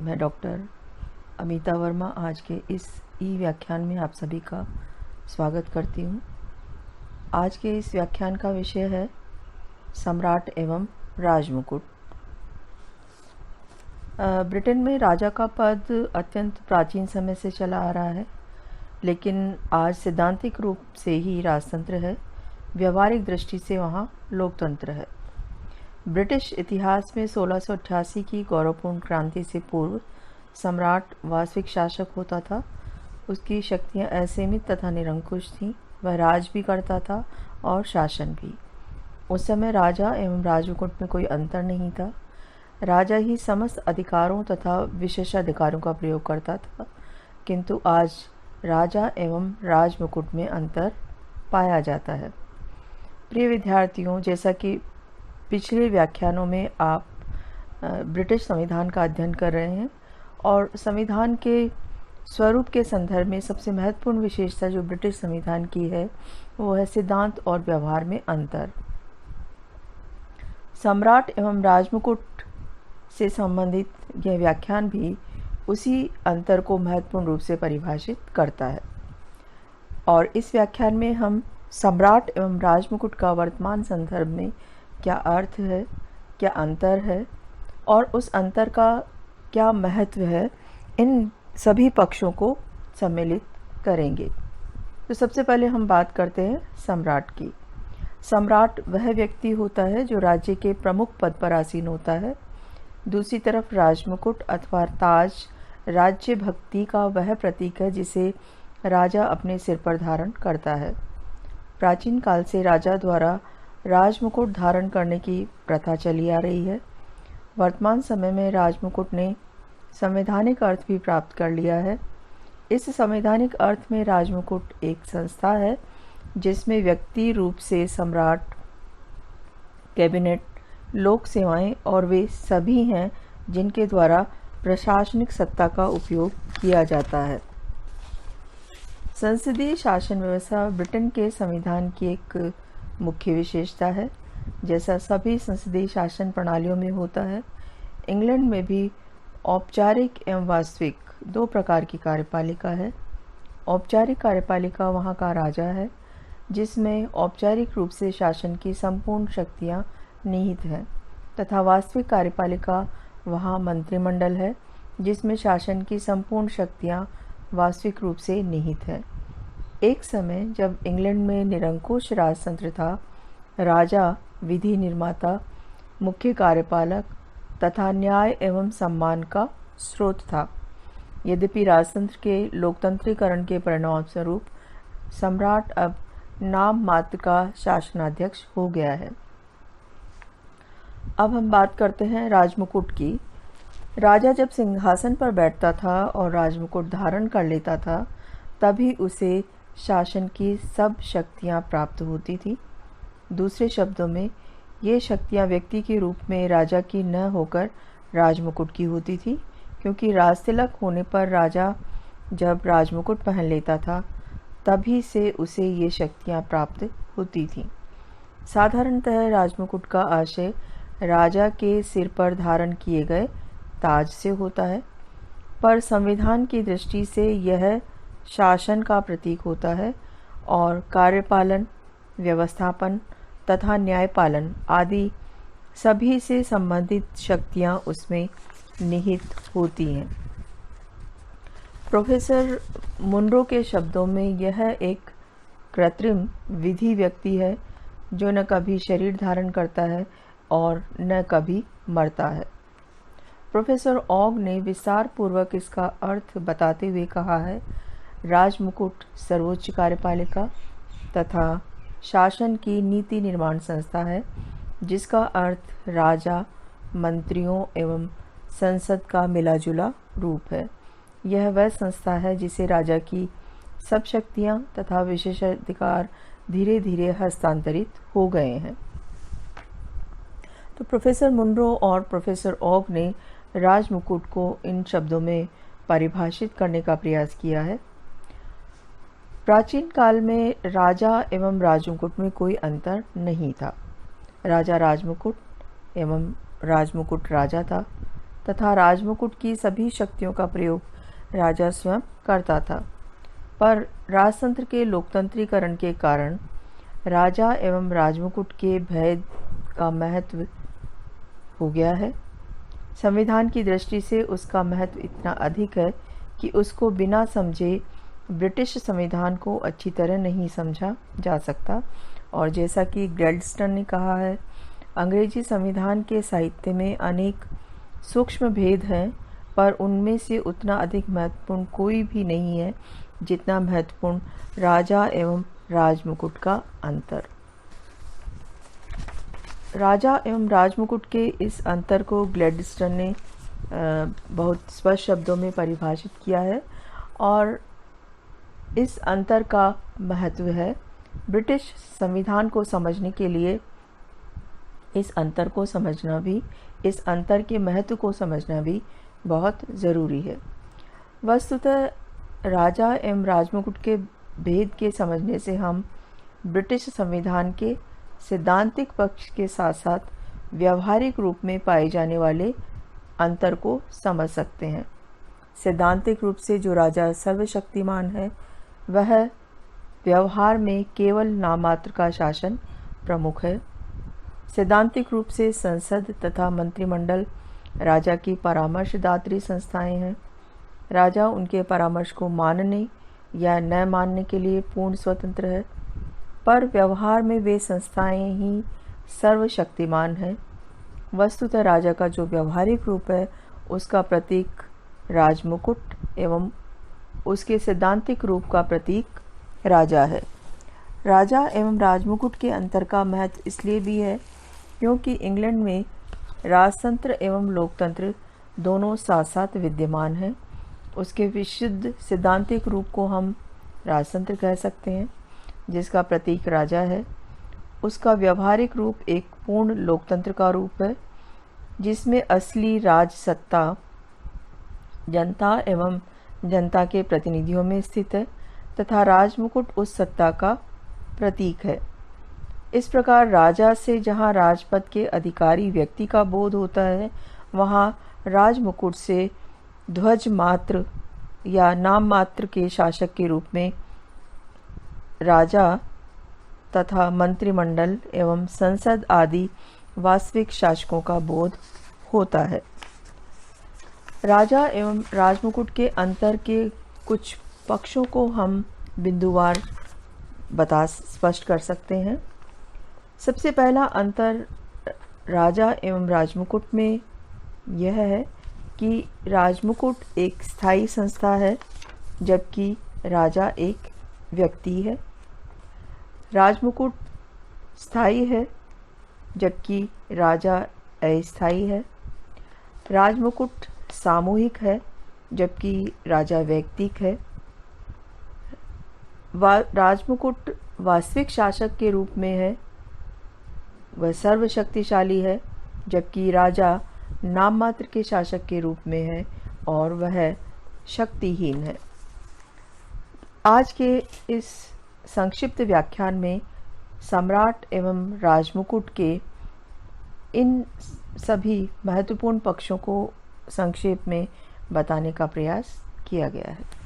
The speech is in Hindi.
मैं डॉक्टर अमिता वर्मा आज के इस ई व्याख्यान में आप सभी का स्वागत करती हूँ। आज के इस व्याख्यान का विषय है सम्राट एवं राजमुकुट। ब्रिटेन में राजा का पद अत्यंत प्राचीन समय से चला आ रहा है, लेकिन आज सैद्धांतिक रूप से ही राजतंत्र है। व्यवहारिक दृष्टि से वहाँ लोकतंत्र है। ब्रिटिश इतिहास में 1688 की गौरवपूर्ण क्रांति से पूर्व सम्राट वास्तविक शासक होता था। उसकी शक्तियाँ असीमित तथा निरंकुश थीं। वह राज भी करता था और शासन भी। उस समय राजा एवं राजमुकुट में कोई अंतर नहीं था। राजा ही समस्त अधिकारों तथा विशेषाधिकारों का प्रयोग करता था, किंतु आज राजा एवं राजमुकुट में अंतर पाया जाता है। प्रिय विद्यार्थियों, जैसा कि पिछले व्याख्यानों में आप ब्रिटिश संविधान का अध्ययन कर रहे हैं और संविधान के स्वरूप के संदर्भ में सबसे महत्वपूर्ण विशेषता जो ब्रिटिश संविधान की है वो है सिद्धांत और व्यवहार में अंतर। सम्राट एवं राजमुकुट से संबंधित यह व्याख्यान भी उसी अंतर को महत्वपूर्ण रूप से परिभाषित करता है। और इस व्याख्यान में हम सम्राट एवं राजमुकुट का वर्तमान संदर्भ में क्या अर्थ है, क्या अंतर है और उस अंतर का क्या महत्व है, इन सभी पक्षों को सम्मिलित करेंगे। तो सबसे पहले हम बात करते हैं सम्राट की। सम्राट वह व्यक्ति होता है जो राज्य के प्रमुख पद पर आसीन होता है। दूसरी तरफ राजमुकुट अथवा ताज राज्य भक्ति का वह प्रतीक है जिसे राजा अपने सिर पर धारण करता है। प्राचीन काल से राजा द्वारा राजमुकुट धारण करने की प्रथा चली आ रही है। वर्तमान समय में राजमुकुट ने संवैधानिक अर्थ भी प्राप्त कर लिया है। इस संवैधानिक अर्थ में राजमुकुट एक संस्था है जिसमें व्यक्ति रूप से सम्राट, कैबिनेट, लोक सेवाएं और वे सभी हैं जिनके द्वारा प्रशासनिक सत्ता का उपयोग किया जाता है। संसदीय शासन व्यवस्था ब्रिटेन के संविधान की एक मुख्य विशेषता है। जैसा सभी संसदीय शासन प्रणालियों में होता है, इंग्लैंड में भी औपचारिक एवं वास्तविक दो प्रकार की कार्यपालिका है। औपचारिक कार्यपालिका वहाँ का राजा है, जिसमें औपचारिक रूप से शासन की संपूर्ण शक्तियाँ निहित हैं, तथा वास्तविक कार्यपालिका वहाँ मंत्रिमंडल है, जिसमें शासन की संपूर्ण शक्तियाँ वास्तविक रूप से निहित है। एक समय जब इंग्लैंड में निरंकुश राजतंत्र था, राजा विधि निर्माता, मुख्य कार्यपालक तथा न्याय एवं सम्मान का स्रोत था। यद्यपि राजतंत्र के लोकतंत्रीकरण के परिणाम स्वरूप सम्राट अब नाम मात्र का शासनाध्यक्ष हो गया है। अब हम बात करते हैं राजमुकुट की। राजा जब सिंहासन पर बैठता था और राजमुकुट धारण कर लेता था, तभी उसे शासन की सब शक्तियां प्राप्त होती थी। दूसरे शब्दों में, ये शक्तियां व्यक्ति के रूप में राजा की न होकर राजमुकुट की होती थी, क्योंकि राजतिलक होने पर राजा जब राजमुकुट पहन लेता था तभी से उसे ये शक्तियां प्राप्त होती थीं। साधारणतः राजमुकुट का आशय राजा के सिर पर धारण किए गए ताज से होता है, पर संविधान की दृष्टि से यह शासन का प्रतीक होता है और कार्यपालन, व्यवस्थापन तथा न्यायपालन आदि सभी से संबंधित शक्तियां उसमें निहित होती हैं। प्रोफेसर मुनरो के शब्दों में, यह एक कृत्रिम विधि व्यक्ति है जो न कभी शरीर धारण करता है और न कभी मरता है। प्रोफेसर ऑग ने विस्तार पूर्वक इसका अर्थ बताते हुए कहा है, राजमुकुट सर्वोच्च कार्यपालिका तथा शासन की नीति निर्माण संस्था है, जिसका अर्थ राजा, मंत्रियों एवं संसद का मिलाजुला रूप है। यह वह संस्था है जिसे राजा की सब शक्तियां तथा विशेषाधिकार धीरे धीरे हस्तांतरित हो गए हैं। तो प्रोफेसर मुनरो और प्रोफेसर ऑग ने राजमुकुट को इन शब्दों में परिभाषित करने का प्रयास किया है। प्राचीन काल में राजा एवं राजमुकुट में कोई अंतर नहीं था। राजा राजमुकुट एवं राजमुकुट राजा था तथा राजमुकुट की सभी शक्तियों का प्रयोग राजा स्वयं करता था। पर राजतंत्र के लोकतंत्रीकरण के कारण राजा एवं राजमुकुट के भेद का महत्व हो गया है। संविधान की दृष्टि से उसका महत्व इतना अधिक है कि उसको बिना समझे ब्रिटिश संविधान को अच्छी तरह नहीं समझा जा सकता। और जैसा कि ग्लैडस्टोन ने कहा है, अंग्रेजी संविधान के साहित्य में अनेक सूक्ष्म भेद हैं, पर उनमें से उतना अधिक महत्वपूर्ण कोई भी नहीं है जितना महत्वपूर्ण राजा एवं राजमुकुट का अंतर। राजा एवं राजमुकुट के इस अंतर को ग्लैडस्टोन ने बहुत स्पष्ट शब्दों में परिभाषित किया है और इस अंतर का महत्व है। ब्रिटिश संविधान को समझने के लिए इस अंतर को समझना भी, इस अंतर के महत्व को समझना भी बहुत ज़रूरी है। वस्तुतः राजा एवं राजमुकुट के भेद के समझने से हम ब्रिटिश संविधान के सैद्धांतिक पक्ष के साथ साथ व्यावहारिक रूप में पाए जाने वाले अंतर को समझ सकते हैं। सैद्धांतिक रूप से जो राजा सर्वशक्तिमान है, वह व्यवहार में केवल नाममात्र का शासन प्रमुख है। सैद्धांतिक रूप से संसद तथा मंत्रिमंडल राजा की परामर्शदात्री संस्थाएं हैं। राजा उनके परामर्श को मानने या न मानने के लिए पूर्ण स्वतंत्र है, पर व्यवहार में वे संस्थाएं ही सर्वशक्तिमान हैं। वस्तुतः राजा का जो व्यवहारिक रूप है, उसका प्रतीक राजमुकुट एवं उसके सैद्धांतिक रूप का प्रतीक राजा है। राजा एवं राजमुकुट के अंतर का महत्व इसलिए भी है क्योंकि इंग्लैंड में राजतंत्र एवं लोकतंत्र दोनों साथ साथ विद्यमान हैं। उसके विशुद्ध सैद्धांतिक रूप को हम राजतंत्र कह सकते हैं, जिसका प्रतीक राजा है। उसका व्यवहारिक रूप एक पूर्ण लोकतंत्र का रूप है, जिसमें असली राज सत्ता जनता एवं जनता के प्रतिनिधियों में स्थित है तथा राजमुकुट उस सत्ता का प्रतीक है। इस प्रकार राजा से जहाँ राजपद के अधिकारी व्यक्ति का बोध होता है, वहाँ राजमुकुट से ध्वज मात्र या नाम मात्र के शासक के रूप में राजा तथा मंत्रिमंडल एवं संसद आदि वास्तविक शासकों का बोध होता है। राजा एवं राजमुकुट के अंतर के कुछ पक्षों को हम बिंदुवार स्पष्ट कर सकते हैं। सबसे पहला अंतर राजा एवं राजमुकुट में यह है कि राजमुकुट एक स्थायी संस्था है, जबकि राजा एक व्यक्ति है। राजमुकुट स्थायी है, जबकि राजा अस्थायी है। राजमुकुट सामूहिक है, जबकि राजा वैयक्तिक है। राजमुकुट वास्तविक शासक के रूप में है, वह सर्वशक्तिशाली है, जबकि राजा नाममात्र के शासक के रूप में है और वह शक्तिहीन है। आज के इस संक्षिप्त व्याख्यान में सम्राट एवं राजमुकुट के इन सभी महत्वपूर्ण पक्षों को संक्षेप में बताने का प्रयास किया गया है।